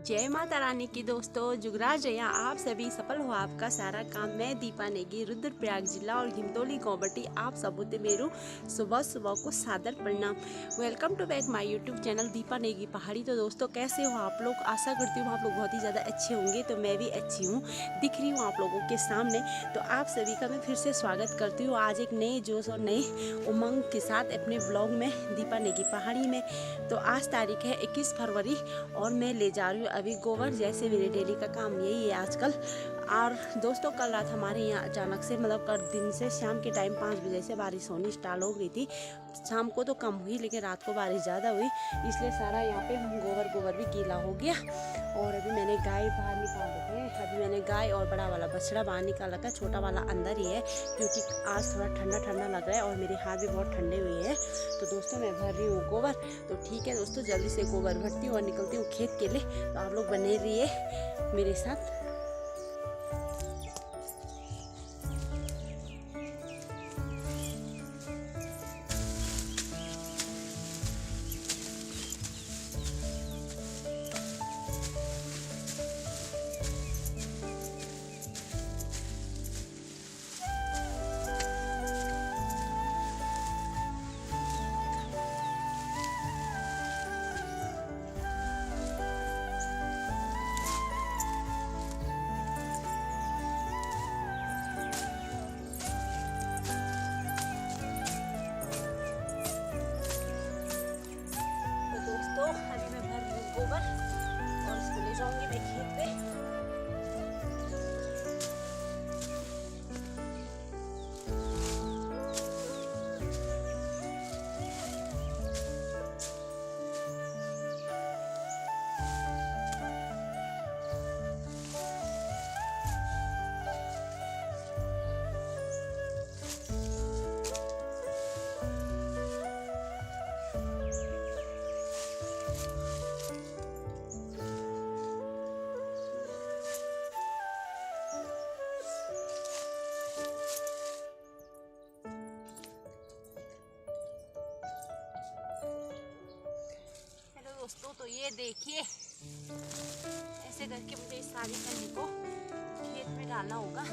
जय माता रानी की दोस्तों, जुगराज जया आप सभी सफल हो आपका सारा काम। मैं दीपा नेगी, रुद्रप्रयाग जिला और घिमतोली गौबटी आप सबूते मेरू सुबह सुबह को सादर प्रणाम। Welcome to back my YouTube channel Deepa Negi Pahadi. तो दोस्तों कैसे हो आप लोग? आशा करती हूँ आप लोग बहुत ही ज़्यादा अच्छे होंगे। तो मैं भी अच्छी हूँ, दिख रही हूँ आप लोगों के सामने। तो आप सभी का मैं फिर से स्वागत करती हूँ आज एक नए जोश और नए उमंग के साथ अपने व्लॉग में दीपा नेगी पहाड़ी में। तो आज तारीख है 21 फरवरी और मैं ले जा रही हूँ अभी गोबर। जैसे मेरे डेली का काम यही है आजकल। और दोस्तों कल रात हमारे यहाँ अचानक से मतलब कल दिन से शाम के टाइम 5 बजे से बारिश होनी स्टार्ट हो गई थी। शाम को तो कम हुई लेकिन रात को बारिश ज़्यादा हुई, इसलिए सारा यहाँ पे गोबर भी गीला हो गया। और अभी मैंने गाय बाहर निकाल रखे हैं। अभी मैंने गाय और बड़ा वाला बछड़ा बाहर निकाल रखा है, छोटा वाला अंदर ही है क्योंकि आज थोड़ा ठंडा ठंडा लग रहा है और मेरे हाथ भी बहुत ठंडे हुए हैं। तो दोस्तों मैं भर रही हूँ गोबर। तो ठीक है दोस्तों, जल्दी से गोबर भरती हूँ और निकलती हूँ खेत के लिए। तो आप लोग बने रहिए मेरे साथ। अभी मैं भर रही हूँ गोबर और इसको ले जाऊंगी मैं खेत पे। दोस्तों तो ये देखिए, ऐसे करके मुझे इस सारी कली को खेत में डालना होगा।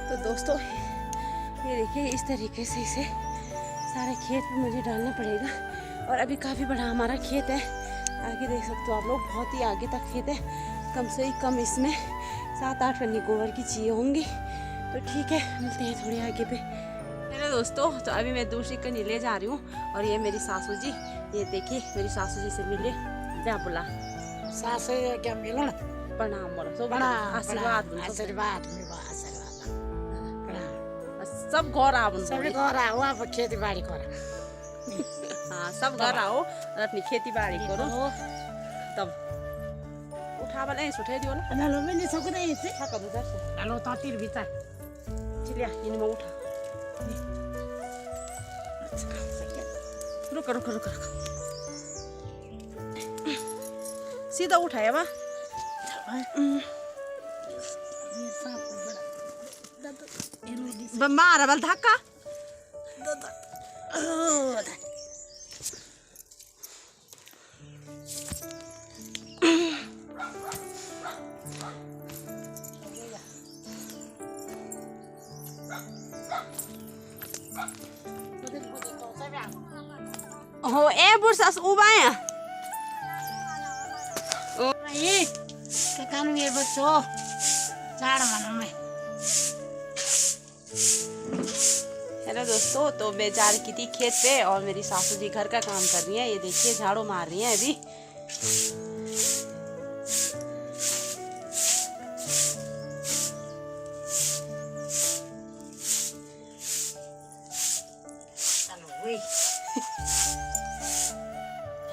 तो दोस्तों ये देखिए, इस तरीके से इसे सारे खेत में मुझे डालना पड़ेगा। और अभी काफ़ी बड़ा हमारा खेत है, आगे देख सकते हो आप लोग, बहुत ही आगे तक खेत है। कम से कम इसमें 7-8 पन्नी गोबर की चाहिए होंगी। तो ठीक है, मिलते हैं थोड़ी आगे पे। हेलो दोस्तों, तो अभी मैं दूसरी कन्नी ले जा रही हूँ और ये मेरी सासू जी, ये देखिए मेरी सासू जी से मिले। क्या बोला सासू क्या मिलन प्रणाम बोला, तो बड़ा आशीर्वाद आशीर्वाद सब घर आओ, सब घर आओ, आप खेती बाड़ी करो। हाँ सब घर आओ और अपनी खेती बाड़ी करो। तब उठा वाला ऐसे उठा दियो ना, हेलो मैं नहीं सकता ऐसे छका दो दर्शन। हेलो तातीर भीतर चलिए इन में उठा, रुक रुक रुक रुक, सीधा उठाया बा। मारा बल धक्का। ए बुर्सास उबाया ये के कान ये बच्चो चाड़ मानो में हेलो दोस्तों, तो मैं जा रही थी खेत पे और मेरी सासू जी घर का काम कर रही हैं। ये देखिए झाड़ू मार रही हैं अभी।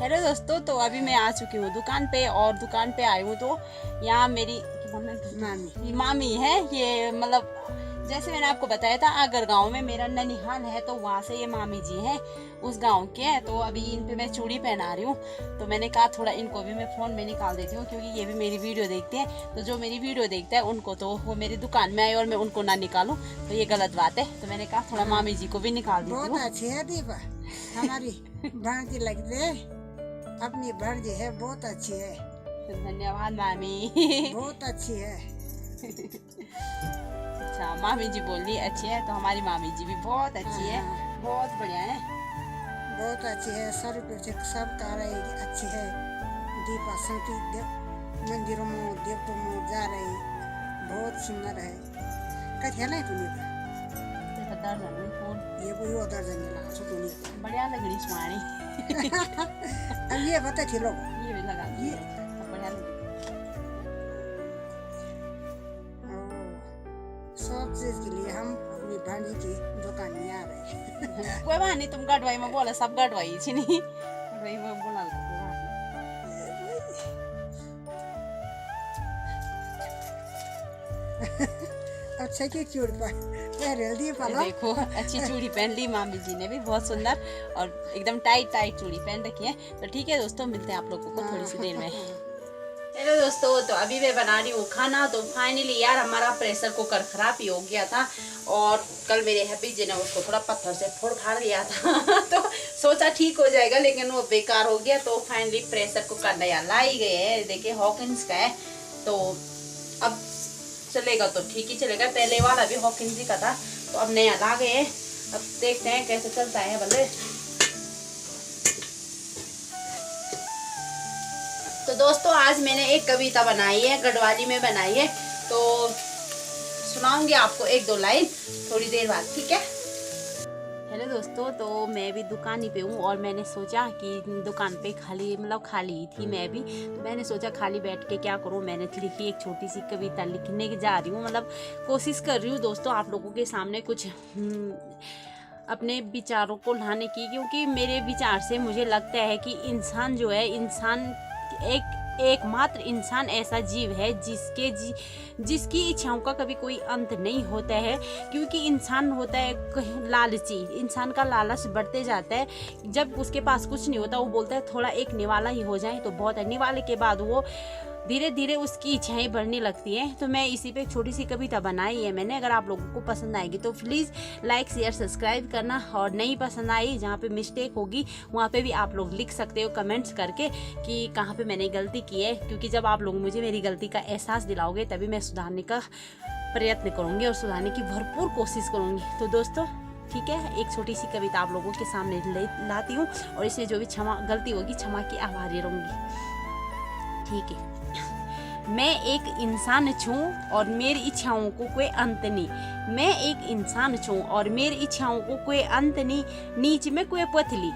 हेलो दोस्तों, तो अभी मैं आ चुकी हूँ दुकान पे और दुकान पे आई हूँ तो यहाँ मेरी मामी है। ये मतलब जैसे मैंने आपको बताया था आगर गांव में मेरा ननिहाल है, तो वहाँ से ये मामी जी हैं उस गांव के हैं। तो अभी इन पे मैं चूड़ी पहना रही हूँ, तो मैंने कहा थोड़ा इनको भी मैं फ़ोन में निकाल देती हूँ क्योंकि ये भी मेरी वीडियो देखते हैं। तो जो मेरी वीडियो देखता है उनको तो वो मेरी दुकान में आए और मैं उनको ना निकालूँ तो ये गलत बात है। तो मैंने कहा थोड़ा मामी जी को भी निकाल देती हूँ। बहुत अच्छी है दीपा, हमारी भांजी लगती है, अपनी भांजी है, बहुत अच्छी है। धन्यवाद मामी। बहुत अच्छी है। अच्छा, मामी जी बोल रही अच्छी है, तो हमारी मामी जी भी बहुत अच्छी है, बहुत बढ़िया है। बहुत अच्छी है, सर पे सब तारा अच्छी है। दीपा संती मंदिरों में देवतों में जा रही, बहुत सुंदर है। कथिया नहीं तूने ये कोई उधर जंगल आ सो तूने बढ़िया लग रही सुहानी। अब ये बता खिलो ये भी लगा ये बढ़िया लग सब चीज के लिए हम अपनी भांजी की दुकान में आ रहे हैं। कोई बात नहीं, तुम गढ़वाई में बोला सब गढ़वाई छी नहीं गढ़वाई में बोला अच्छा की चूड़ पर दी पाला। देखो अच्छी चूड़ी पहन ली मामी जी ने भी, बहुत सुंदर और एकदम टाइट चूड़ी पहन रखी है। तो ठीक है दोस्तों, मिलते हैं आप लोगों को थोड़ी सी देर में। हेलो दोस्तों, तो अभी मैं बना रही हूँ खाना। तो फाइनली यार हमारा प्रेशर कुकर खराब ही हो गया था और कल मेरे हैप्पी जी ने उसको थोड़ा पत्थर से फोड़ फाड़ दिया था। तो सोचा ठीक हो जाएगा, लेकिन वो बेकार हो गया। तो फाइनली प्रेशर कुकर नया ला ही गए हैं। देखिए हॉकिंस का है, तो अब चलेगा तो ठीक ही चलेगा। पहले वाला भी हॉकिंस ही का था, तो अब नया ला गए हैं। अब देखते हैं कैसे चलता है भले। तो दोस्तों आज मैंने एक कविता बनाई है, गढ़वाली में बनाई है, तो सुनाऊंगी आपको एक दो लाइन थोड़ी देर बाद, ठीक है। हेलो दोस्तों, तो मैं भी दुकान ही पे हूँ और मैंने सोचा कि दुकान पे खाली ही थी मैं भी, तो मैंने सोचा खाली बैठ के क्या करूँ। मैंने लिखी एक छोटी सी कविता लिखने की जा रही हूँ, मतलब कोशिश कर रही हूँ दोस्तों आप लोगों के सामने कुछ अपने विचारों को लाने की, क्योंकि मेरे विचार से मुझे लगता है कि इंसान जो है, इंसान एकमात्र इंसान ऐसा जीव है जिसकी इच्छाओं का कभी कोई अंत नहीं होता है। क्योंकि इंसान होता है लालची, इंसान का लालच बढ़ते जाता है। जब उसके पास कुछ नहीं होता वो बोलता है थोड़ा एक निवाला ही हो जाए तो बहुत है। निवाले के बाद वो धीरे धीरे उसकी इच्छाएं बढ़ने लगती हैं। तो मैं इसी पे एक छोटी सी कविता बनाई है मैंने। अगर आप लोगों को पसंद आएगी तो प्लीज़ लाइक शेयर सब्सक्राइब करना, और नहीं पसंद आई जहाँ पे मिस्टेक होगी वहाँ पे भी आप लोग लिख सकते हो कमेंट्स करके कि कहाँ पे मैंने गलती की है। क्योंकि जब आप लोग मुझे मेरी गलती का एहसास दिलाओगे तभी मैं सुधारने का प्रयत्न करूँगी और सुधारने की भरपूर कोशिश करूँगी। तो दोस्तों ठीक है, एक छोटी सी कविता आप लोगों के सामने लाती हूँ और इसमें जो भी गलती होगी क्षमा की आभारी रहूँगी, ठीक है। मैं एक इंसान छूं और मेरी इच्छाओं को कोई अंत नहीं। मैं एक इंसान छूं और मेरी इच्छाओं को कोई अंत नहीं। नीच में कोई पथली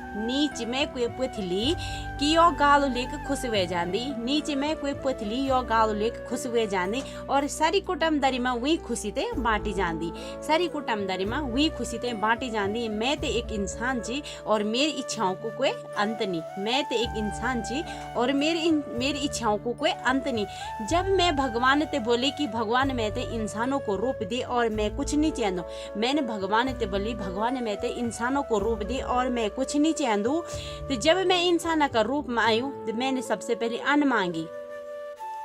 कि यो गाल लेके खुश हुए जांदी। नीच में कोई पथली यो गाल लेके खुश हुए जांदी और सारी कुटुंबदारी में वही खुशी ते बांटी जांदी। सारी कुटुंबदारी में वही खुशी ते बांटी जांदी। मैं ते एक इंसान जी और मेरी इच्छाओं को कोई अंत नहीं। मैं ते एक इंसान जी और मेरी इच्छाओं को कोई अंत नहीं। जब मैं भगवान ते बोली कि भगवान मैं ते इंसानों को रूप दे और मैं कुछ नहीं चाहूँ, मैंने भगवान ते बोली भगवान मैं ते इंसानों को रूप दे और मैं कुछ नहीं चाहूँ। तो जब मैं इंसान का रूप में आई हूँ तो मैंने सबसे पहले अन्न मांगी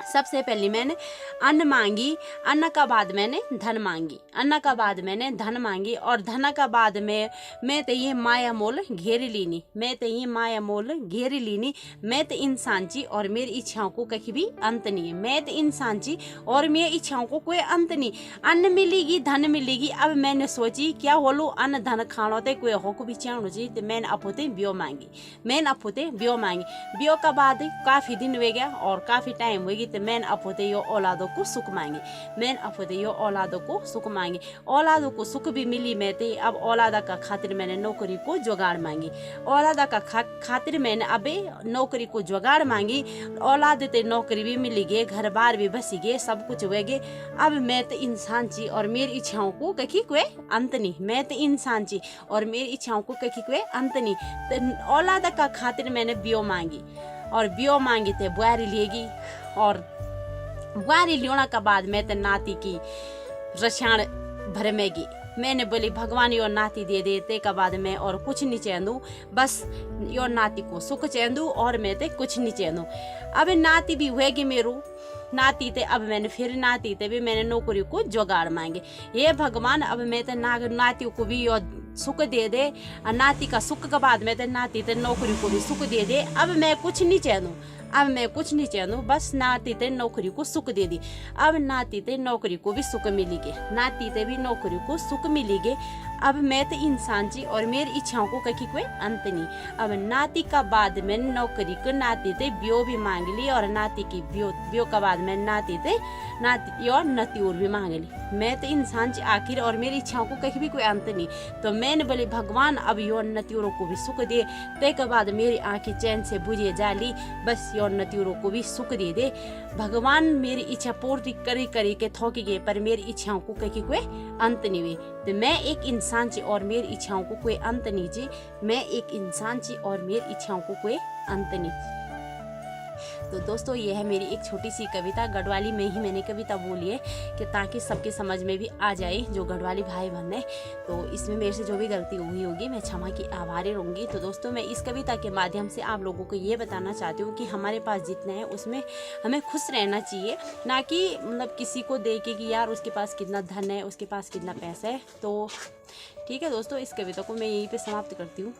सबसे पहले मैंने अन्न मांगी, अन्न का बाद मैंने धन मांगी, अन्न का बाद मैंने धन मांगी, और धन का बाद मैं ते ये माया मोल घेर लीनी, मैं ते ये माया मोल घेर लीनी। मैं तो इंसान ची और मेरी इच्छाओं को कहीं भी अंत नहीं है, मैं तो इंसान ची और मेरी इच्छाओं को कोई अंत नहीं। अन्न मिलेगी, धन मिलेगी। अब मैंने सोची क्या बोलो, अन्न धन खाना ते कोई हो को भी चाहना चाहिए, तो मैंने अपोते ब्यो मांगी, मैंने अपोते ब्यो मांगी। ब्यो का बाद काफ़ी दिन हो गया और काफ़ी टाइम होगी, तो मैंने अपोते यो औलादों को सुख मांगी, मैंने अपोते यो औलादों को सुख मांगी। औलादों को सुख भी मिली मैं ते। अब औलादा का खातिर मैंने नौकरी को जुगाड़ मांगी, औलादा का खातिर मैंने अबे नौकरी को जुगाड़ मांगी। औलाद ते नौकरी भी मिली गई, घर बार भी बसी गए, सब कुछ हो गए। अब मैं तो इंसान ची और मेरी इच्छाओं को कहीं कोई अंत नहीं, मैं तो इंसान ची और मेरी इच्छाओं को कहीं कोई अंत नहीं। तो औलादा का खातिर मैंने ब्यो मांगी, और ब्यो मांगी थे बुआरी लेगी, और बुआरी लेने के बाद मैं तो नाती की रसायन भरमेगी। मैंने बोली भगवान यो नाती दे देते के बाद मैं और कुछ नहीं चाहूँ, बस यो नाती को सुख चाहूँ और मैं ते कुछ नहीं चाहूँ। अब नाती भी हुएगी मेरू नाती ते। अब मैंने फिर नाती ते भी मैंने नौकरी को जुगाड़ मांगे। ये भगवान अब मैं तो नातियों को भी यो सुख दे दे, नाती का सुख के बाद में तो नाती ते नौकरी को भी सुख दे दे। अब मैं कुछ नहीं चाहूँ, अब मैं कुछ नहीं चाहूँ, बस नाती ते नौकरी को सुख दे दी। अब नाती ते नौकरी को भी सुख मिली गई, नाती ते भी नौकरी को सुख मिली गई। अब मैं तो इंसान जी और मेरी इच्छाओं को कहीं कोई अंत नहीं। अब नाती का बाद में नौकरी को नाती ते ब्यो भी मांग ली, और नाती की ब्यो का बाद में नाती और नतीउर भी मांग ली। मैं तो इंसान जी आखिर और मेरी इच्छाओं को कहीं भी कोई अंत नहीं। तो मैंने बोले भगवान अब यो नतीउरों को भी सुख दे। ते के बाद मेरी आंखें चैन से बुझे जाली, बस यो नतीउरों को भी सुख दे दे। भगवान मेरी इच्छा पूर्ति करी के थोकी गए, पर मेरी इच्छाओं को कहीं कोई अंत नहीं हुई। तो मैं एक इंसान छी और मेरी इच्छाओं को कोई अंत नहीं जी, मैं एक इंसान छी और मेरी इच्छाओं को कोई अंत नहीं। तो दोस्तों ये है मेरी एक छोटी सी कविता, गढ़वाली में ही मैंने कविता बोली है कि ताकि सबके समझ में भी आ जाए जो गढ़वाली भाई बहन है। तो इसमें मेरे से जो भी गलती हुई होगी मैं क्षमा की आभारी रहूँगी। तो दोस्तों मैं इस कविता के माध्यम से आप लोगों को ये बताना चाहती हूँ कि हमारे पास जितना है उसमें हमें खुश रहना चाहिए, ना कि मतलब किसी को दे के कि यार उसके पास कितना धन है, उसके पास कितना पैसा है। तो ठीक है दोस्तों, इस कविता को मैं यहीं पर समाप्त करती हूँ।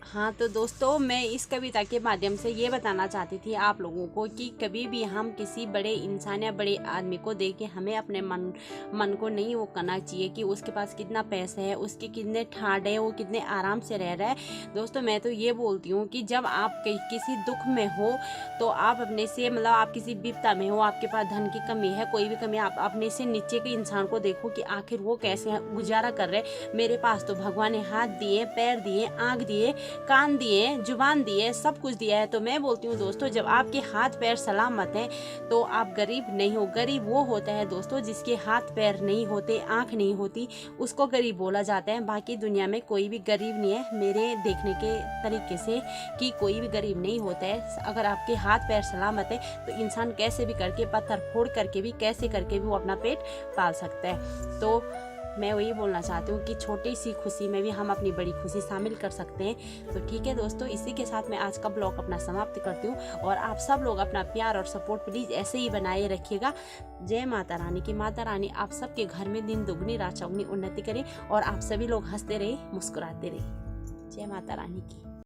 हाँ तो दोस्तों मैं इस कविता के माध्यम से ये बताना चाहती थी आप लोगों को कि कभी भी हम किसी बड़े इंसान या बड़े आदमी को देख के हमें अपने मन को नहीं वो करना चाहिए कि उसके पास कितना पैसा है, उसके कितने ठाट है, वो कितने आराम से रह रहा है। दोस्तों मैं तो ये बोलती हूँ कि जब आप किसी दुख में हो तो आप अपने से मतलब आप किसी विपदा में हो, आपके पास धन की कमी है, कोई भी कमी, आप अपने से नीचे के इंसान को देखो कि आखिर वो कैसे गुजारा कर रहे। मेरे पास तो भगवान ने हाथ दिए, पैर दिए, आँख दिए, कान दिए, जुबान दिए, सब कुछ दिया है। तो मैं बोलती हूँ दोस्तों जब आपके हाथ पैर सलामत हैं तो आप गरीब नहीं हो। गरीब वो होता है दोस्तों जिसके हाथ पैर नहीं होते, आँख नहीं होती, उसको गरीब बोला जाता है। बाकी दुनिया में कोई भी गरीब नहीं है, मेरे देखने के तरीके से कि कोई भी गरीब नहीं होता है। अगर आपके हाथ पैर सलामत है तो इंसान कैसे भी करके, पत्थर फोड़ करके भी, कैसे करके भी वो अपना पेट पाल सकता है। तो मैं वही बोलना चाहती हूँ कि छोटी सी खुशी में भी हम अपनी बड़ी खुशी शामिल कर सकते हैं। तो ठीक है दोस्तों, इसी के साथ मैं आज का ब्लॉग अपना समाप्त करती हूँ और आप सब लोग अपना प्यार और सपोर्ट प्लीज़ ऐसे ही बनाए रखिएगा। जय माता रानी की। माता रानी आप सबके घर में दिन दुगनी रात चौगुनी उन्नति करे और आप सभी लोग हंसते रहे, मुस्कुराते रहे। जय माता रानी की।